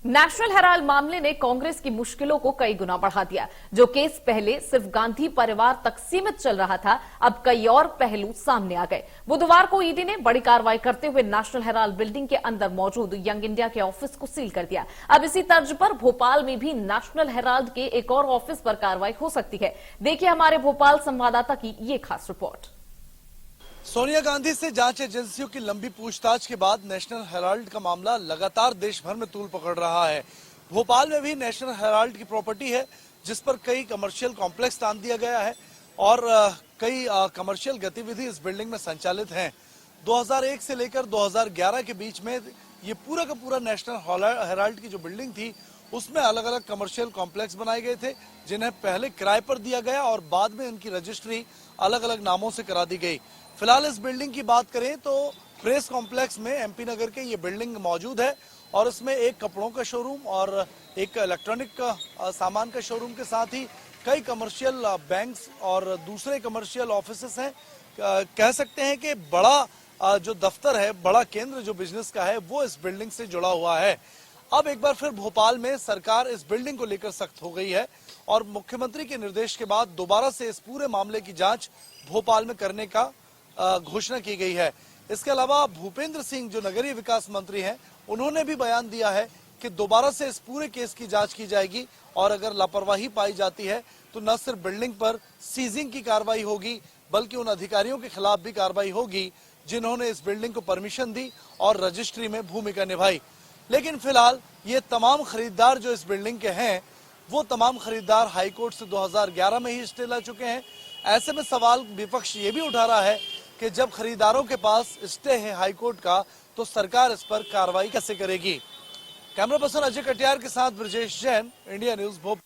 National Herald मामले ने कांग्रेस की मुश्किलों को कई गुना बढ़ा दिया। जो केस पहले सिर्फ गांधी परिवार तक सीमित चल रहा था, अब कई और पहलू सामने आ गए। बुधवार को ईडी ने बड़ी कार्रवाई करते हुए नेशनल हेराल्ड बिल्डिंग के अंदर मौजूद यंग इंडिया के ऑफिस को सील कर दिया। अब इसी तर्ज पर भोपाल में भी नेशनल हेराल्ड के एक और ऑफिस पर कार्रवाई हो सकती है। देखिए हमारे भोपाल संवाददाता की ये खास रिपोर्ट। सोनिया गांधी से जांच एजेंसियों की लंबी पूछताछ के बाद नेशनल हेराल्ड का मामला लगातार देश भर में तूल पकड़ रहा है। भोपाल में भी नेशनल हेराल्ड की प्रॉपर्टी है, जिस पर कई कमर्शियल कॉम्प्लेक्स तान दिया गया है और कई कमर्शियल गतिविधि इस बिल्डिंग में संचालित हैं। 2001 से लेकर 2011 के बीच में ये पूरा का पूरा नेशनल हेराल्ड की जो बिल्डिंग थी, उसमें अलग अलग कमर्शियल कॉम्प्लेक्स बनाए गए थे, जिन्हें पहले किराए पर दिया गया और बाद में इनकी रजिस्ट्री अलग अलग नामों से करा दी गई। फिलहाल इस बिल्डिंग की बात करें तो प्रेस कॉम्प्लेक्स में एमपी नगर के ये बिल्डिंग मौजूद है और इसमें एक कपड़ों का शोरूम और एक इलेक्ट्रॉनिक सामान का शोरूम के साथ ही कई कमर्शियल बैंक्स और दूसरे कमर्शियल ऑफिसेस हैं। कह सकते हैं कि बड़ा जो दफ्तर है, बड़ा केंद्र जो बिजनेस का है, वो इस बिल्डिंग से जुड़ा हुआ है। अब एक बार फिर भोपाल में सरकार इस बिल्डिंग को लेकर सख्त हो गई है और मुख्यमंत्री के निर्देश के बाद दोबारा से इस पूरे मामले की जांच भोपाल में करने का घोषणा की गई है। इसके अलावा भूपेंद्र सिंह जो नगरीय विकास मंत्री हैं, उन्होंने भी बयान दिया है कि दोबारा से इस पूरे केस की जांच की जाएगी और अगर लापरवाही पाई जाती है तो न सिर्फ बिल्डिंग पर सीजिंग की कार्रवाई होगी, बल्कि उन अधिकारियों के खिलाफ भी कार्रवाई होगी जिन्होंने इस बिल्डिंग को परमिशन दी और रजिस्ट्री में भूमिका निभाई। लेकिन फिलहाल ये तमाम खरीदार जो इस बिल्डिंग के हैं, वो तमाम खरीदार हाईकोर्ट से 2011 में ही स्टे ला चुके हैं। ऐसे में सवाल विपक्ष ये भी उठा रहा है कि जब खरीदारों के पास स्टे है हाईकोर्ट का, तो सरकार इस पर कार्रवाई कैसे करेगी। कैमरा पर्सन अजय कटियार के साथ ब्रजेश जैन, इंडिया न्यूज भोपाल।